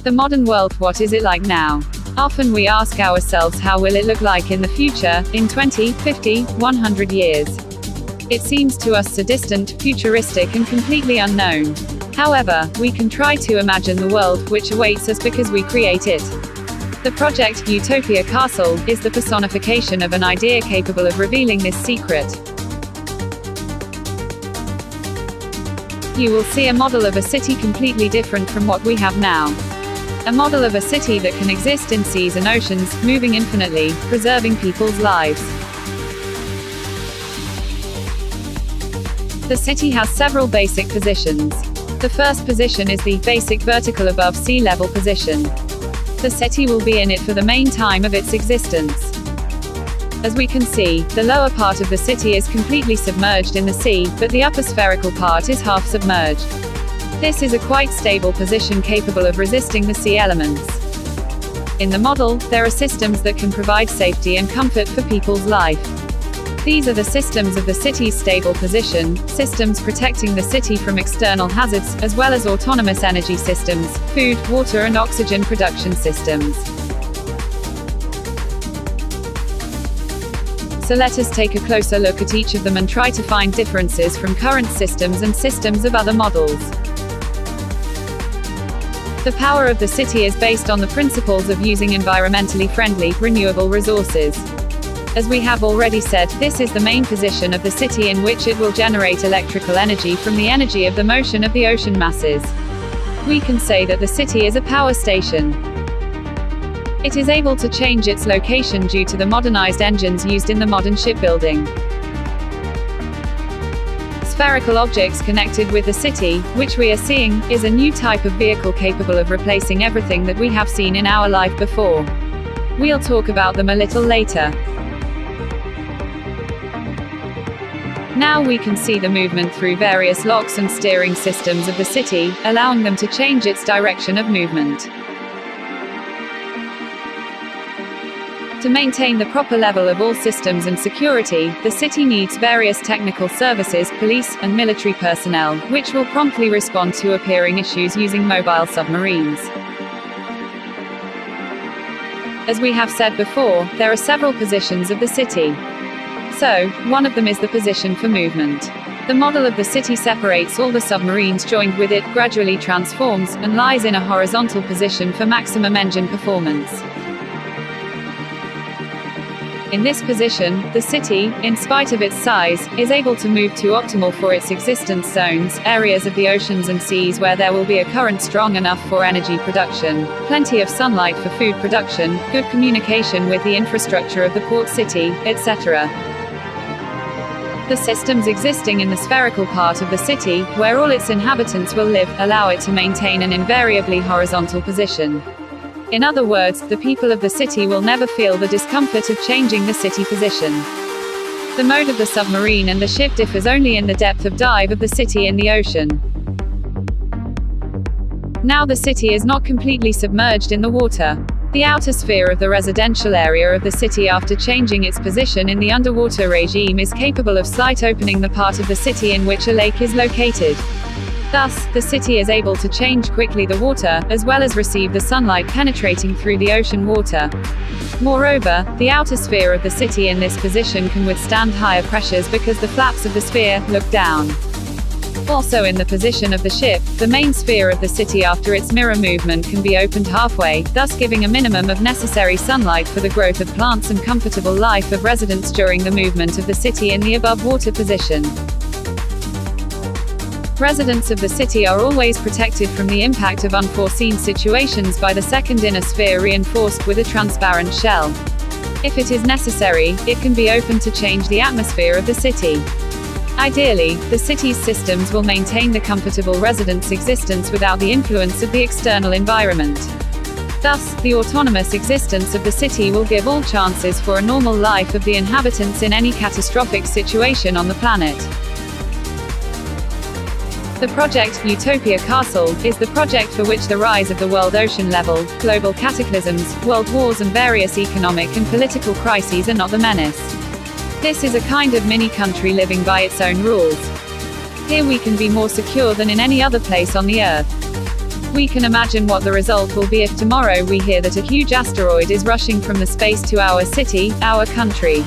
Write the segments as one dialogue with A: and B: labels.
A: The modern world, what is it like now? Often we ask ourselves, how will it look like in the future, in 20, 50, 100 years? It seems to us so distant, futuristic and completely unknown. However, we can try to imagine the world which awaits us because we create it. The project, Utopia Castle, is the personification of an idea capable of revealing this secret. You will see a model of a city completely different from what we have now. A model of a city that can exist in seas and oceans, moving infinitely, preserving people's lives. The city has several basic positions. The first position is the basic vertical above sea level position. The city will be in it for the main time of its existence. As we can see, the lower part of the city is completely submerged in the sea, but the upper spherical part is half submerged. This is a quite stable position capable of resisting the sea elements. In the model, there are systems that can provide safety and comfort for people's life. These are the systems of the city's stable position, systems protecting the city from external hazards, as well as autonomous energy systems, food, water and oxygen production systems. So let us take a closer look at each of them and try to find differences from current systems and systems of other models. The power of the city is based on the principles of using environmentally friendly, renewable resources. As we have already said, this is the main position of the city in which it will generate electrical energy from the energy of the motion of the ocean masses. We can say that the city is a power station. It is able to change its location due to the modernized engines used in the modern shipbuilding. Spherical objects connected with the city, which we are seeing, is a new type of vehicle capable of replacing everything that we have seen in our life before. We'll talk about them a little later. Now we can see the movement through various locks and steering systems of the city, allowing them to change its direction of movement. To maintain the proper level of all systems and security, the city needs various technical services, police, and military personnel, which will promptly respond to appearing issues using mobile submarines. As we have said before, there are several positions of the city. So, one of them is the position for movement. The model of the city separates all the submarines joined with it, gradually transforms, and lies in a horizontal position for maximum engine performance. In this position, the city, in spite of its size, is able to move to optimal for its existence zones, areas of the oceans and seas where there will be a current strong enough for energy production, plenty of sunlight for food production, good communication with the infrastructure of the port city, etc. The systems existing in the spherical part of the city, where all its inhabitants will live, allow it to maintain an invariably horizontal position. In other words, the people of the city will never feel the discomfort of changing the city position. The mode of the submarine and the ship differs only in the depth of dive of the city in the ocean. Now the city is not completely submerged in the water. The outer sphere of the residential area of the city after changing its position in the underwater regime is capable of slight opening the part of the city in which a lake is located. Thus, the city is able to change quickly the water, as well as receive the sunlight penetrating through the ocean water. Moreover, the outer sphere of the city in this position can withstand higher pressures because the flaps of the sphere look down. Also in the position of the ship, the main sphere of the city after its mirror movement can be opened halfway, thus giving a minimum of necessary sunlight for the growth of plants and comfortable life of residents during the movement of the city in the above water position. Residents of the city are always protected from the impact of unforeseen situations by the second inner sphere reinforced with a transparent shell. If it is necessary, it can be opened to change the atmosphere of the city. Ideally, the city's systems will maintain the comfortable residents' existence without the influence of the external environment. Thus, the autonomous existence of the city will give all chances for a normal life of the inhabitants in any catastrophic situation on the planet. The project, Utopia Castle, is the project for which the rise of the world ocean level, global cataclysms, world wars and various economic and political crises are not the menace. This is a kind of mini-country living by its own rules. Here we can be more secure than in any other place on the earth. We can imagine what the result will be if tomorrow we hear that a huge asteroid is rushing from the space to our city, our country.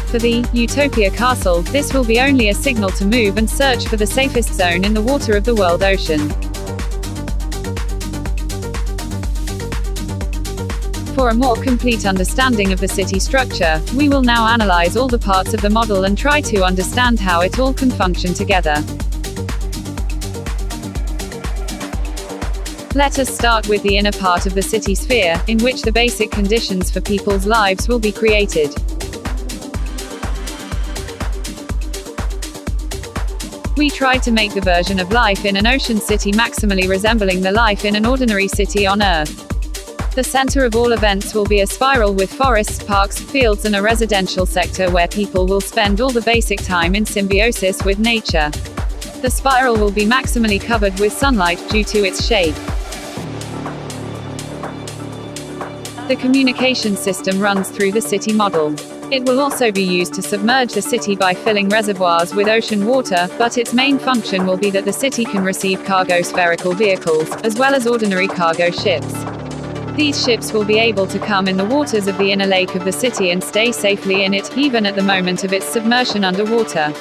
A: For the Utopia Castle, this will be only a signal to move and search for the safest zone in the water of the world ocean. For a more complete understanding of the city structure, we will now analyze all the parts of the model and try to understand how it all can function together. Let us start with the inner part of the city sphere, in which the basic conditions for people's lives will be created. We try to make the version of life in an ocean city maximally resembling the life in an ordinary city on Earth. The center of all events will be a spiral with forests, parks, fields and a residential sector where people will spend all the basic time in symbiosis with nature. The spiral will be maximally covered with sunlight, due to its shape. The communication system runs through the city model. It will also be used to submerge the city by filling reservoirs with ocean water, but its main function will be that the city can receive cargo spherical vehicles, as well as ordinary cargo ships. These ships will be able to come in the waters of the inner lake of the city and stay safely in it, even at the moment of its submersion underwater.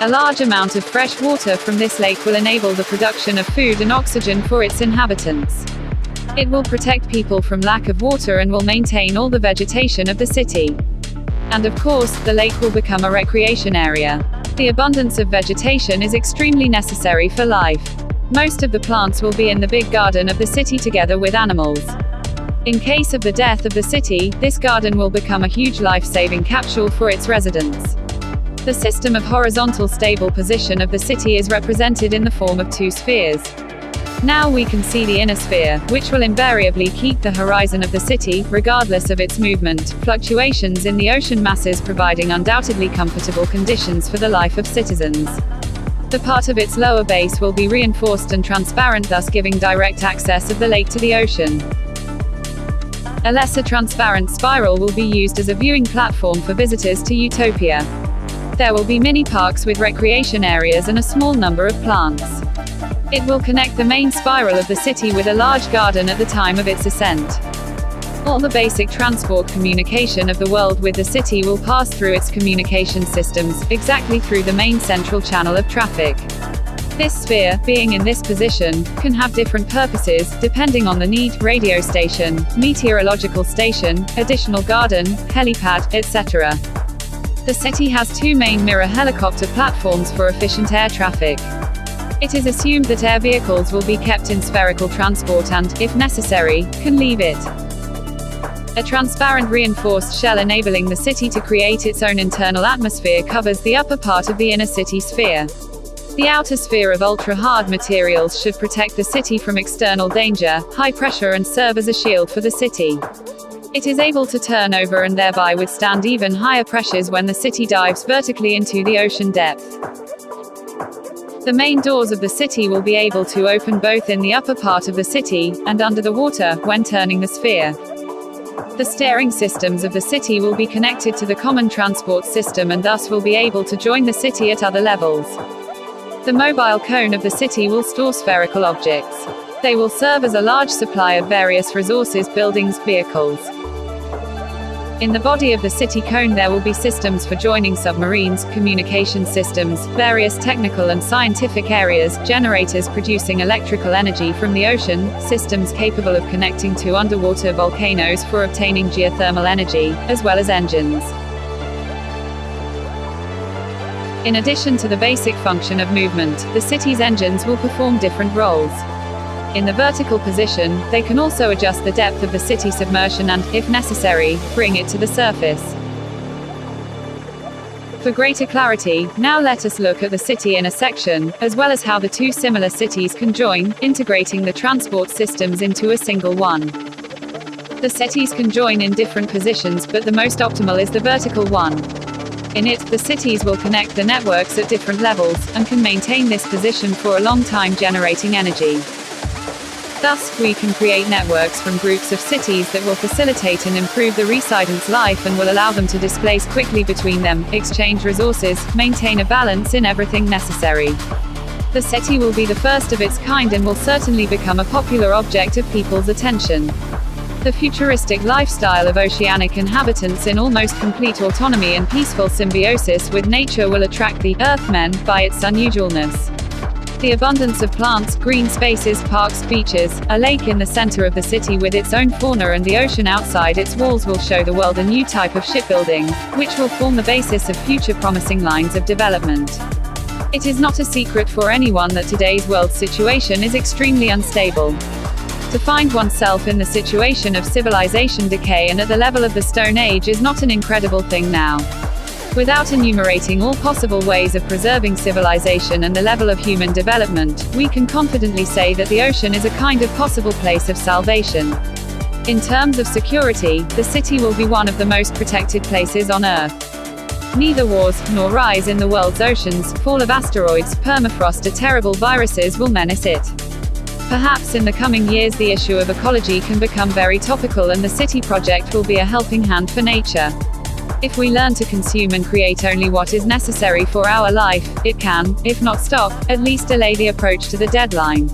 A: A large amount of fresh water from this lake will enable the production of food and oxygen for its inhabitants. It will protect people from lack of water and will maintain all the vegetation of the city. And of course, the lake will become a recreation area. The abundance of vegetation is extremely necessary for life. Most of the plants will be in the big garden of the city together with animals. In case of the death of the city, this garden will become a huge life-saving capsule for its residents. The system of horizontal stable position of the city is represented in the form of two spheres. Now we can see the inner sphere, which will invariably keep the horizon of the city, regardless of its movement, fluctuations in the ocean masses providing undoubtedly comfortable conditions for the life of citizens. The part of its lower base will be reinforced and transparent, thus giving direct access of the lake to the ocean. A lesser transparent spiral will be used as a viewing platform for visitors to Utopia. There will be mini parks with recreation areas and a small number of plants. It will connect the main spiral of the city with a large garden at the time of its ascent. All the basic transport communication of the world with the city will pass through its communication systems, exactly through the main central channel of traffic. This sphere, being in this position, can have different purposes, depending on the need: radio station, meteorological station, additional garden, helipad, etc. The city has two main mirror helicopter platforms for efficient air traffic. It is assumed that air vehicles will be kept in spherical transport and, if necessary, can leave it. A transparent reinforced shell enabling the city to create its own internal atmosphere covers the upper part of the inner city sphere. The outer sphere of ultra-hard materials should protect the city from external danger, high pressure, and serve as a shield for the city. It is able to turn over and thereby withstand even higher pressures when the city dives vertically into the ocean depth. The main doors of the city will be able to open both in the upper part of the city, and under the water, when turning the sphere. The steering systems of the city will be connected to the common transport system and thus will be able to join the city at other levels. The mobile cone of the city will store spherical objects. They will serve as a large supply of various resources, buildings, vehicles. In the body of the city cone there will be systems for joining submarines, communication systems, various technical and scientific areas, generators producing electrical energy from the ocean, systems capable of connecting to underwater volcanoes for obtaining geothermal energy, as well as engines. In addition to the basic function of movement, the city's engines will perform different roles. In the vertical position, they can also adjust the depth of the city submersion and, if necessary, bring it to the surface. For greater clarity, now let us look at the city in a section, as well as how the two similar cities can join, integrating the transport systems into a single one. The cities can join in different positions, but the most optimal is the vertical one. In it, the cities will connect the networks at different levels, and can maintain this position for a long time generating energy. Thus, we can create networks from groups of cities that will facilitate and improve the residents' life and will allow them to displace quickly between them, exchange resources, maintain a balance in everything necessary. The city will be the first of its kind and will certainly become a popular object of people's attention. The futuristic lifestyle of oceanic inhabitants in almost complete autonomy and peaceful symbiosis with nature will attract the Earthmen by its unusualness. The abundance of plants, green spaces, parks, beaches, a lake in the center of the city with its own fauna and the ocean outside its walls will show the world a new type of shipbuilding, which will form the basis of future promising lines of development. It is not a secret for anyone that today's world situation is extremely unstable. To find oneself in the situation of civilization decay and at the level of the Stone Age is not an incredible thing now. Without enumerating all possible ways of preserving civilization and the level of human development, we can confidently say that the ocean is a kind of possible place of salvation. In terms of security, the city will be one of the most protected places on Earth. Neither wars, nor rise in the world's oceans, fall of asteroids, permafrost or terrible viruses will menace it. Perhaps in the coming years the issue of ecology can become very topical and the city project will be a helping hand for nature. If we learn to consume and create only what is necessary for our life, it can, if not stop, at least delay the approach to the deadline.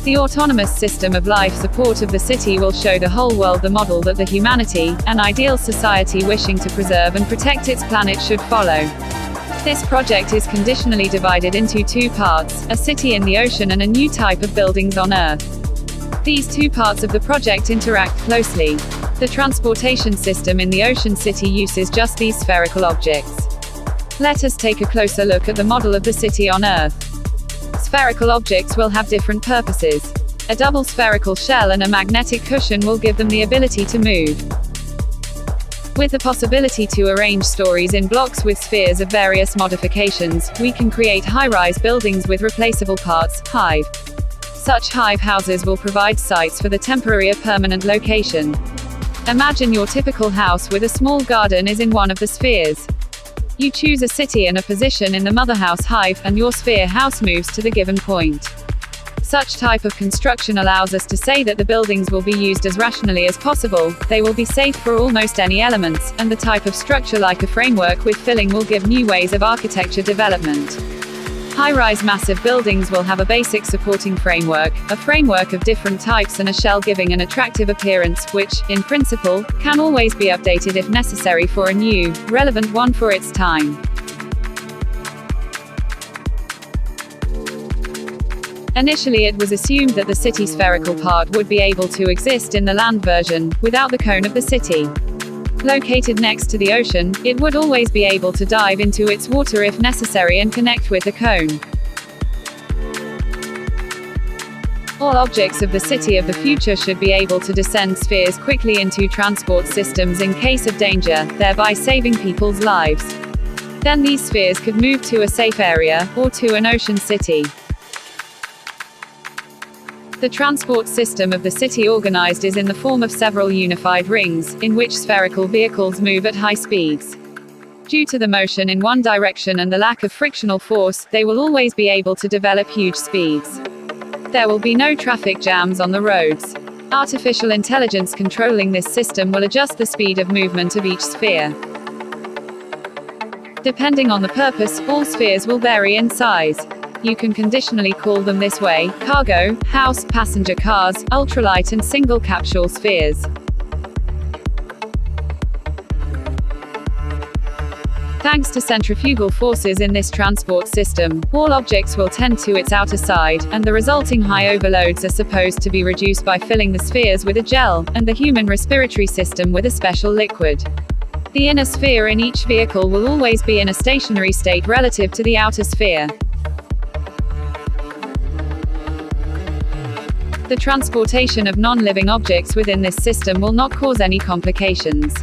A: The autonomous system of life support of the city will show the whole world the model that the humanity, an ideal society wishing to preserve and protect its planet should follow. This project is conditionally divided into two parts, a city in the ocean and a new type of buildings on Earth. These two parts of the project interact closely. The transportation system in the ocean city uses just these spherical objects. Let us take a closer look at the model of the city on Earth. Spherical objects will have different purposes. A double spherical shell and a magnetic cushion will give them the ability to move. With the possibility to arrange stories in blocks with spheres of various modifications, we can create high-rise buildings with replaceable parts, hive. Such hive houses will provide sites for the temporary or permanent location. Imagine your typical house with a small garden is in one of the spheres. You choose a city and a position in the mother house hive, and your sphere house moves to the given point. Such type of construction allows us to say that the buildings will be used as rationally as possible, they will be safe for almost any elements, and the type of structure like a framework with filling will give new ways of architecture development. High-rise massive buildings will have a basic supporting framework, a framework of different types and a shell giving an attractive appearance, which, in principle, can always be updated if necessary for a new, relevant one for its time. Initially it was assumed that the city spherical part would be able to exist in the land version, without the cone of the city. Located next to the ocean, it would always be able to dive into its water if necessary and connect with the cone. All objects of the city of the future should be able to descend spheres quickly into transport systems in case of danger, thereby saving people's lives. Then these spheres could move to a safe area, or to an ocean city. The transport system of the city organized is in the form of several unified rings, in which spherical vehicles move at high speeds. Due to the motion in one direction and the lack of frictional force, they will always be able to develop huge speeds. There will be no traffic jams on the roads. Artificial intelligence controlling this system will adjust the speed of movement of each sphere. Depending on the purpose, all spheres will vary in size. You can conditionally call them this way: cargo, house, passenger cars, ultralight and single capsule spheres. Thanks to centrifugal forces in this transport system, all objects will tend to its outer side, and the resulting high overloads are supposed to be reduced by filling the spheres with a gel, and the human respiratory system with a special liquid. The inner sphere in each vehicle will always be in a stationary state relative to the outer sphere. The transportation of non-living objects within this system will not cause any complications.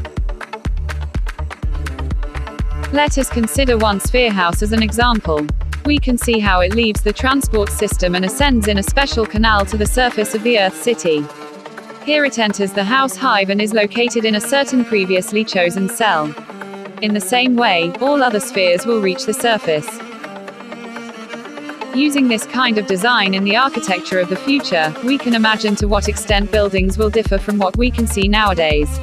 A: Let us consider one sphere house as an example. We can see how it leaves the transport system and ascends in a special canal to the surface of the Earth city. Here it enters the house hive and is located in a certain previously chosen cell. In the same way, all other spheres will reach the surface. Using this kind of design in the architecture of the future, we can imagine to what extent buildings will differ from what we can see nowadays.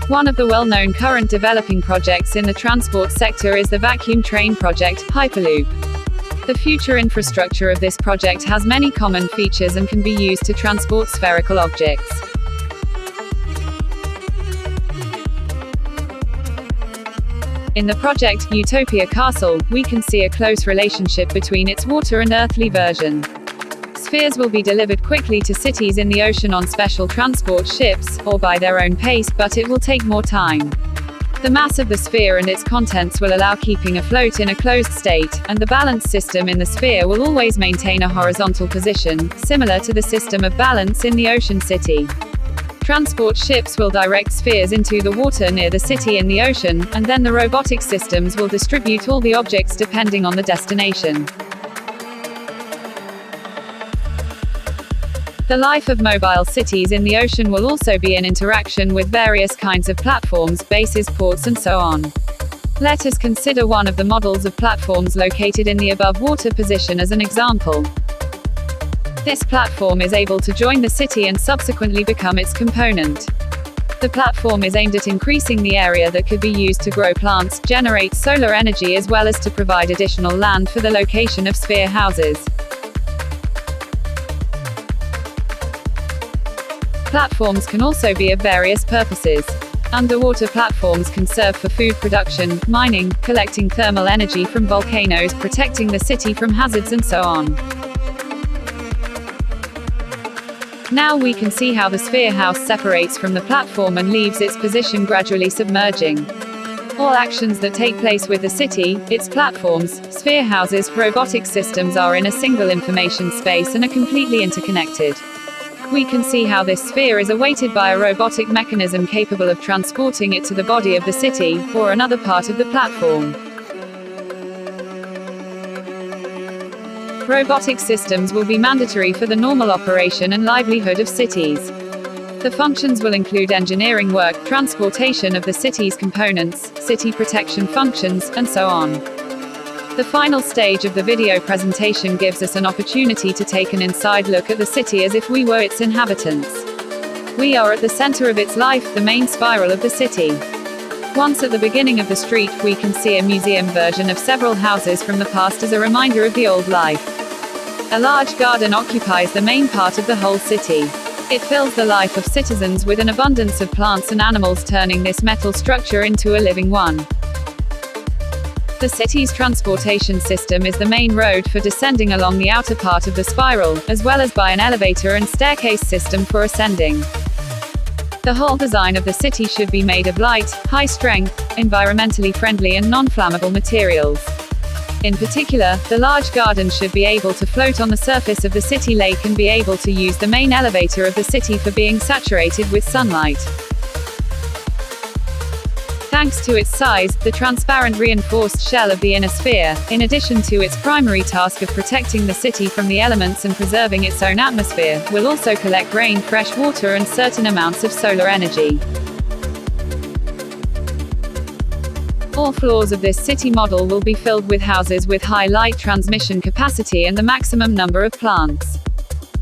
A: One of the well-known current developing projects in the transport sector is the vacuum train project, Hyperloop. The future infrastructure of this project has many common features and can be used to transport spherical objects. In the project, Utopia Castle, we can see a close relationship between its water and earthly version. Spheres will be delivered quickly to cities in the ocean on special transport ships, or by their own pace, but it will take more time. The mass of the sphere and its contents will allow keeping afloat in a closed state, and the balance system in the sphere will always maintain a horizontal position, similar to the system of balance in the ocean city. Transport ships will direct spheres into the water near the city in the ocean, and then the robotic systems will distribute all the objects depending on the destination. The life of mobile cities in the ocean will also be in interaction with various kinds of platforms, bases, ports, and so on. Let us consider one of the models of platforms located in the above water position as an example. This platform is able to join the city and subsequently become its component. The platform is aimed at increasing the area that could be used to grow plants, generate solar energy, as well as to provide additional land for the location of sphere houses. Platforms can also be of various purposes. Underwater platforms can serve for food production, mining, collecting thermal energy from volcanoes, protecting the city from hazards, and so on. Now we can see how the sphere house separates from the platform and leaves its position gradually submerging. All actions that take place with the city, its platforms, sphere houses, robotic systems are in a single information space and are completely interconnected. We can see how this sphere is awaited by a robotic mechanism capable of transporting it to the body of the city, or another part of the platform. Robotic systems will be mandatory for the normal operation and livelihood of cities. The functions will include engineering work, transportation of the city's components, city protection functions, and so on. The final stage of the video presentation gives us an opportunity to take an inside look at the city as if we were its inhabitants. We are at the center of its life, the main spiral of the city. Once at the beginning of the street, we can see a museum version of several houses from the past as a reminder of the old life. A large garden occupies the main part of the whole city. It fills the life of citizens with an abundance of plants and animals, turning this metal structure into a living one. The city's transportation system is the main road for descending along the outer part of the spiral, as well as by an elevator and staircase system for ascending. The whole design of the city should be made of light, high-strength, environmentally friendly and non-flammable materials. In particular, the large garden should be able to float on the surface of the city lake and be able to use the main elevator of the city for being saturated with sunlight. Thanks to its size, the transparent reinforced shell of the inner sphere, in addition to its primary task of protecting the city from the elements and preserving its own atmosphere, will also collect rain, fresh water, and certain amounts of solar energy. All floors of this city model will be filled with houses with high light transmission capacity and the maximum number of plants.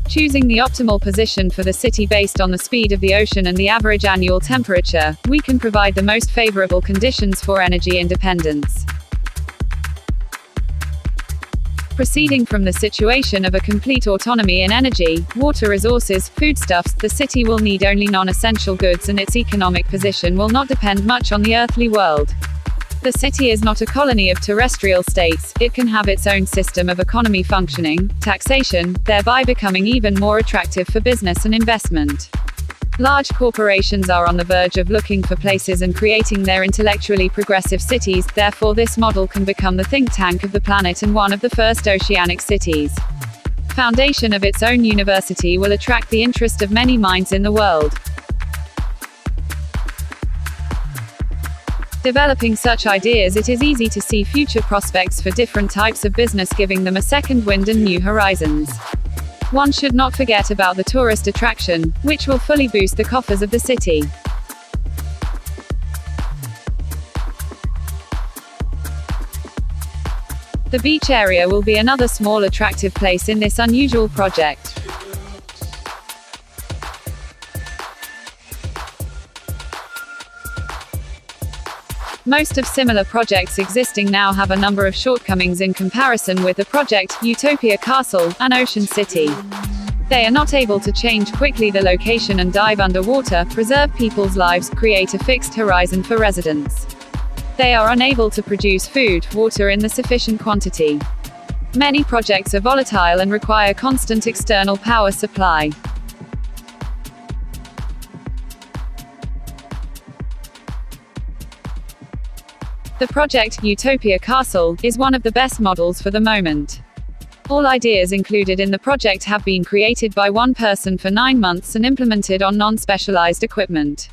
A: Choosing the optimal position for the city based on the speed of the ocean and the average annual temperature, we can provide the most favorable conditions for energy independence. Proceeding from the situation of a complete autonomy in energy, water resources, foodstuffs, the city will need only non-essential goods and its economic position will not depend much on the earthly world. The city is not a colony of terrestrial states, it can have its own system of economy functioning, taxation, thereby becoming even more attractive for business and investment. Large corporations are on the verge of looking for places and creating their intellectually progressive cities, therefore this model can become the think tank of the planet and one of the first oceanic cities. Foundation of its own university will attract the interest of many minds in the world. Developing such ideas, it is easy to see future prospects for different types of business, giving them a second wind and new horizons. One should not forget about the tourist attraction, which will fully boost the coffers of the city. The beach area will be another small attractive place in this unusual project. Most of similar projects existing now have a number of shortcomings in comparison with the project, Utopia Castle, an ocean city. They are not able to change quickly the location and dive underwater, preserve people's lives, create a fixed horizon for residents. They are unable to produce food, water in the sufficient quantity. Many projects are volatile and require constant external power supply. The project, Utopia Castle, is one of the best models for the moment. All ideas included in the project have been created by one person for 9 months and implemented on non-specialized equipment.